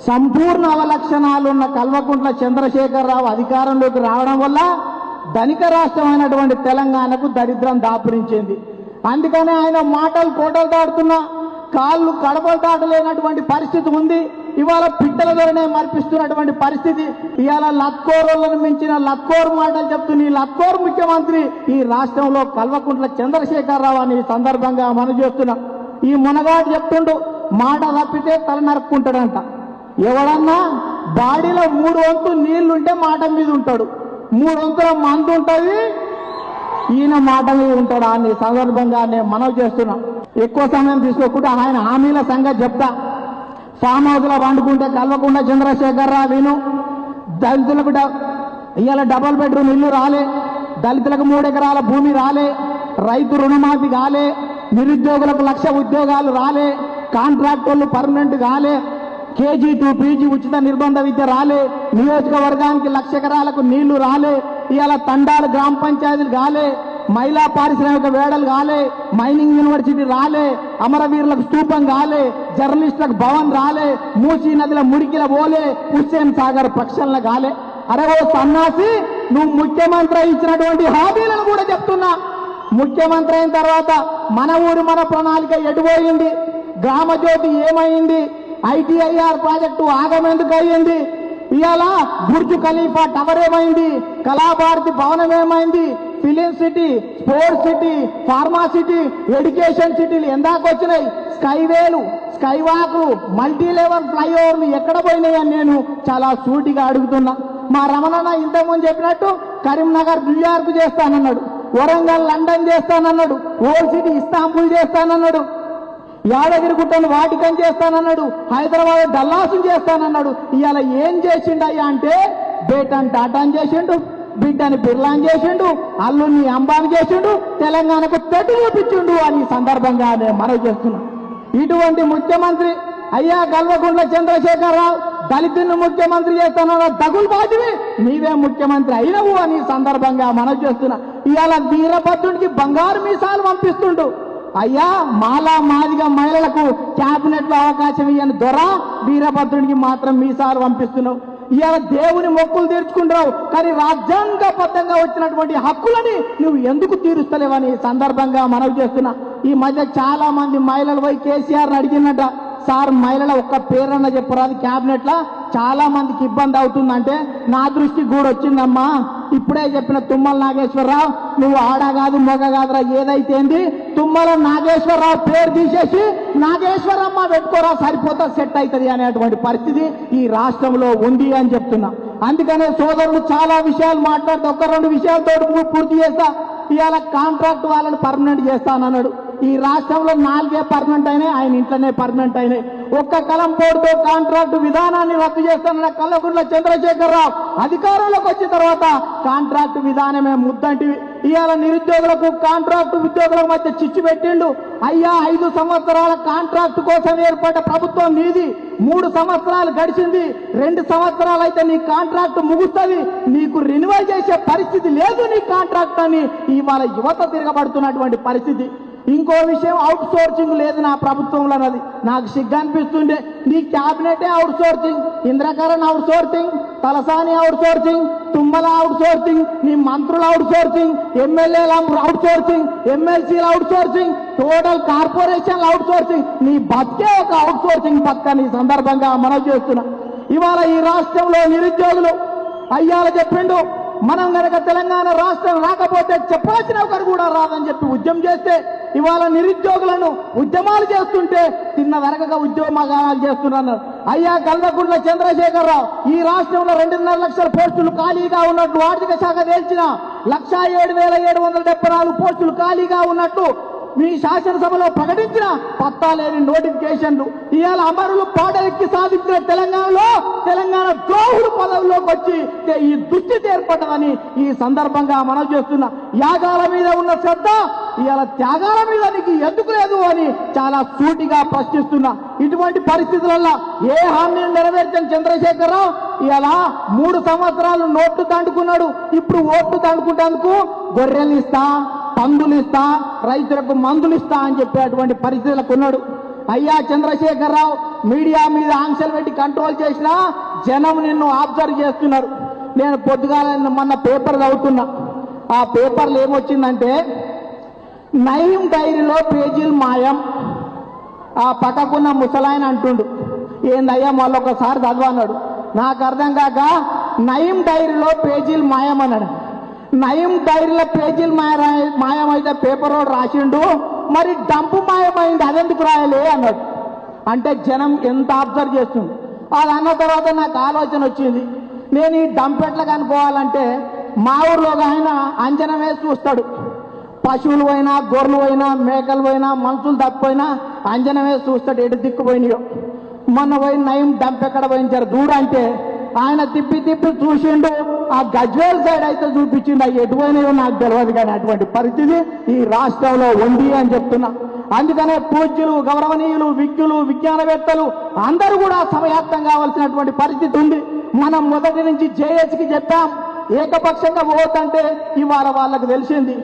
సంపూర్ణ అవలక్షణాలున్న కల్వకుంట్ల చంద్రశేఖరరావు అధికారంలోకి రావడం వల్ల ధనిక రాష్ట్రమైనటువంటి తెలంగాణకు దరిద్రం దాపురించింది. అందుకనే ఆయన మాటలు కోటలు దాటుతున్నా కాళ్ళు కడపలు దాటలేనటువంటి పరిస్థితి ఉంది. ఇవాళ పిట్టల ధరనే మర్పిస్తున్నటువంటి పరిస్థితి. ఇవాళ లత్కోరులను మించిన లత్కోరు మాటలు చెప్తున్న ఈ లత్కోరు ముఖ్యమంత్రి ఈ రాష్ట్రంలో కల్వకుంట్ల చంద్రశేఖరరావు అని సందర్భంగా మనం చేస్తున్నాం. ఈ మునగాడు చెప్తుండు మాట తప్పితే తల నరుక్కుంటాడంట. ఎవడన్నా బాడీలో 3 వంతులు నీళ్లుంటే మాట మీద ఉంటాడు, 3 వంతుల మందు ఉంటుంది, ఈయన మాట మీద ఉంటాడు అని సందర్భంగా నేను మనవి చేస్తున్నా. ఎక్కువ సమయం తీసుకోకుండా ఆయన హామీల సంగతి చెప్తా. ఫామ్ హౌస్ లో వండుకుంటే కల్వకుంట్ల చంద్రశేఖరరావు విను. దళితులకు ఇవాళ డబుల్ బెడ్రూమ్ ఇల్లు రాలే, దళితులకు 3 ఎకరాల భూమి రాలే, రైతు రుణమాఫీ కాలే, నిరుద్యోగులకు 1,00,000 ఉద్యోగాలు రాలే, కాంట్రాక్టర్లు పర్మనెంట్ కాలే, KG to PG ఉచిత నిర్బంధ విద్య రాలే, నియోజకవర్గానికి 1,00,000 ఎకరాలకు నీళ్లు రాలే, ఇవాళ తండాలు గ్రామ పంచాయతీలు కాలే, మహిళా పారిశ్రామిక వేడలు కాలే, మైనింగ్ యూనివర్సిటీ రాలే, అమరవీరులకు స్తూపం కాలే, జర్నలిస్టులకు భవన్ రాలే, మూసీ నదిల మురికిల పోలే, హుస్సేన్ సాగర్ ప్రక్షాళన కాలే. అరే ఓ సన్నాసి, నువ్వు ముఖ్యమంత్రి ఇచ్చినటువంటి హామీలను కూడా చెప్తున్నా. ముఖ్యమంత్రి అయిన తర్వాత మన ఊరు మన ప్రణాళిక ఎటుపోయింది, గ్రామజ్యోతి ఏమైంది, ITIR ప్రాజెక్టు ఆగమెందుకు అయ్యింది, ఇవాళ బుర్జు ఖలీఫా టవర్ ఏమైంది, కళాభారతి భవనం ఏమైంది, film city, sports city, pharma city, education సిటీలు ఎందాక వచ్చినాయి, స్కైవేలు, స్కైవాక్లు, మల్టీ లెవెల్ ఫ్లైఓవర్లు ఎక్కడ పోయినాయని నేను చాలా సూటిగా అడుగుతున్నా. మా రమణన్న ఇంతకుముందు చెప్పినట్టు కరీంనగర్ న్యూయార్క్ చేస్తానన్నాడు, వరంగల్ లండన్ చేస్తానన్నాడు, ఓల్డ్ సిటీ ఇస్తాంబుల్ చేస్తానన్నాడు, యాదగిరిగుట్టను వాటికన్ చేస్తానన్నాడు, హైదరాబాద్ డల్లాసు చేస్తానన్నాడు. ఇవాళ ఏం చేసిండయ్యా అంటే బేటన్ టాటాన్ చేసిండు, బిడ్డని బిర్లాన్ చేసిండు, అల్లుని అంబాని చేసిండు, తెలంగాణకు తట్టు చూపించిండు అని సందర్భంగా నేను మనవి చేస్తున్నా. ఇటువంటి ముఖ్యమంత్రి అయ్యా కల్వకుంట్ల చంద్రశేఖరరావు దళితుని ముఖ్యమంత్రి చేస్తానన్న దగులు బాధ్యమే నీవే ముఖ్యమంత్రి అయినవు అని సందర్భంగా మనవి చేస్తున్నా. ఇవాళ వీరభద్రుడికి బంగారు మీసాలు పంపిస్తుండు. అయ్యా మాలా మాదిగా మహిళలకు క్యాబినెట్ లో అవకాశం ఇవ్వని దొర వీరభద్రుడికి మాత్రం మీసాలు పంపిస్తున్నావు. ఇవాళ దేవుని మొక్కులు తీర్చుకుంటున్నావు, కానీ రాజ్యాంగబద్ధంగా వచ్చినటువంటి హక్కులని నువ్వు ఎందుకు తీరుస్తలేవని సందర్భంగా మనవి చేస్తున్నా. ఈ మధ్య చాలా మంది మహిళలు పోయి కేసీఆర్ని అడిగినట్ట, సార్ మహిళల ఒక్క పేరన్న చెప్పరాదు క్యాబినెట్ లా చాలా మందికి ఇబ్బంది అవుతుందంటే నా దృష్టికి కూడా వచ్చిందమ్మా. ఇప్పుడే చెప్పిన తుమ్మల నాగేశ్వరరావు నువ్వు ఆడ కాదు మొగ కాదురా ఏదైతేంది, తుమ్మల నాగేశ్వరరావు పేరు తీసేసి నాగేశ్వరమ్మ పెట్టుకోరా సరిపోతా సెట్ అవుతుంది అనేటువంటి పరిస్థితి ఈ రాష్ట్రంలో ఉంది అని చెప్తున్నా. అందుకనే సోదరులు చాలా విషయాలు మాట్లాడితే 1-2 విషయాలతో పూర్తి చేస్తా. ఇవాళ కాంట్రాక్ట్ వాళ్ళని పర్మనెంట్ చేస్తానన్నాడు. ఈ రాష్ట్రంలో 4 పర్మనెంట్ అయినాయి, ఆయన ఇంట్లోనే పర్మనెంట్ అయినాయి. ఒక్క కలంపోటుతో కాంట్రాక్టు విధానాన్ని రద్దు చేస్తానన్న కల్వకుంట్ల చంద్రశేఖరరావు అధికారంలోకి వచ్చిన తర్వాత కాంట్రాక్టు విధానమే ముద్దంటివి. ఇవాళ నిరుద్యోగులకు కాంట్రాక్టు ఉద్యోగుల మధ్య చిచ్చు పెట్టిండు. అయ్యా 5 సంవత్సరాల కాంట్రాక్టు కోసం ఏర్పడ్డ ప్రభుత్వం నీది, 3 సంవత్సరాలు గడిచింది, 2 సంవత్సరాలు అయితే నీ కాంట్రాక్టు ముగుస్తుంది, నీకు రెన్యువల్ చేసే పరిస్థితి లేదు నీ కాంట్రాక్ట్ అని ఇవాళ యువత తిరగబడుతున్నటువంటి పరిస్థితి. ఇంకో విషయం అవుట్ సోర్సింగ్ లేదు నా ప్రభుత్వంలో అన్నది నాకు సిగ్గు అనిపిస్తుండే. నీ క్యాబినెటే outsourcing, Indrakaran outsourcing, Talasani outsourcing, Tummala outsourcing, నీ మంత్రులు అవుట్ సోర్సింగ్, ఎమ్మెల్యేల అవుట్ సోర్సింగ్, ఎమ్మెల్సీల outsourcing, total corporation outsourcing, నీ బతికే ఒక అవుట్ సోర్సింగ్ పథకాన్ని సందర్భంగా మనవి చేస్తున్నా. ఇవాళ ఈ రాష్ట్రంలో నిరుద్యోగులు అయ్యాల చెప్పిండు, మనం గనక తెలంగాణ రాష్ట్రం రాకపోతే చెప్పాల్సిన ఒకరు కూడా రాదని చెప్పి ఉద్యమం చేస్తే ఇవాళ నిరుద్యోగులను ఉద్యమాలు చేస్తుంటే తిన్న వెనకగా ఉద్యోగాలు చేస్తున్నారు. అయ్యా కల్వకుంట్ల చంద్రశేఖరరావు ఈ రాష్ట్రంలో 2.5 లక్షల పోస్టులు ఖాళీగా ఉన్నట్లు ఆర్థిక శాఖ తేల్చిన, 1,07,774 పోస్టులు ఖాళీగా ఉన్నట్లు మీ శాసనసభలో ప్రకటించిన పత్తా లేని నోటిఫికేషన్లు ఇవాళ అమరులు పాడెక్కి సాధించిన తెలంగాణలో తెలంగాణ ద్రోహుడు పదవిలోకి వచ్చి ఈ దుస్థితి ఏర్పడ్డదని ఈ సందర్భంగా మనం చేస్తున్నా. యాగాల మీద ఉన్న శ్రద్ధ ఇవాళ త్యాగాల మీద నీకు ఎందుకు లేదు అని చాలా సూటిగా ప్రశ్నిస్తున్నా. ఇటువంటి పరిస్థితులలో ఏ హామీని నెరవేర్చిన చంద్రశేఖరరావు ఇవాళ 3 సంవత్సరాలు నోట్లు దండుకున్నాడు. ఇప్పుడు ఓట్లు దండుకుంటేందుకు గొర్రెలు ఇస్తా, పందులు ఇస్తా, రైతులకు మందులు ఇస్తా అని చెప్పేటువంటి పరిస్థితులకు ఉన్నాడు. అయ్యా చంద్రశేఖరరావు మీడియా మీద ఆంక్షలు పెట్టి కంట్రోల్ చేసినా జనం నిన్ను అబ్జర్వ్ చేస్తున్నారు. నేను పొద్దుగాల మొన్న పేపర్ చదువుతున్నా. ఆ పేపర్లు ఏమొచ్చిందంటే నయీం డైరీలో పేజీలు మాయం. ఆ పక్కకున్న ముసలాయన అంటుండు, ఏందయ్యా మళ్ళొకసారి చదవన్నాడు. నాకు అర్థం కాక నయీం డైరీలో పేజీలు మాయం అన్నాడు. నయీం డైరీలో పేజీలు మాయమైతే పేపర్ రోడ్ రాసిండు, మరి డంపు మాయమైంది అదెందుకు రాయలే అన్నాడు. అంటే జనం ఎంత అబ్జర్వ్ చేస్తుంది. అది అన్న తర్వాత నాకు ఆలోచన వచ్చింది, నేను ఈ డంప్ ఎట్లా కనుక్కోవాలంటే మా ఊర్లో ఆయన అంజనం వేసి చూస్తాడు. పశువులు పోయినా, గొర్రెలు పోయినా, మేకలు పోయినా, మనుషులు తప్పిపోయినా అంజనం వేసి చూస్తాడు ఎటు దిక్కుపోయినాయో. మొన్న పోయి నయం డంప్ ఎక్కడ పోయించారు దూడు అంటే ఆయన తిప్పి తిప్పి చూసిండు. ఆ గజ్వేల్ సైడ్ అయితే చూపించిండు, అవి ఎటు పోయినాయో నాకు తెలియదు. కానీ అటువంటి పరిస్థితి ఈ రాష్ట్రంలో ఉంది అని చెప్తున్నా. అందుకనే పూజ్యులు, గౌరవనీయులు, విజ్ఞులు, విజ్ఞానవేత్తలు అందరూ కూడా సమయాప్తం కావాల్సినటువంటి పరిస్థితి ఉంది. మనం మొదటి నుంచి జేఏసీకి చెప్పాం, ఏకపక్షంగా పోవద్దంటే ఇవాళ వాళ్ళకు తెలిసింది.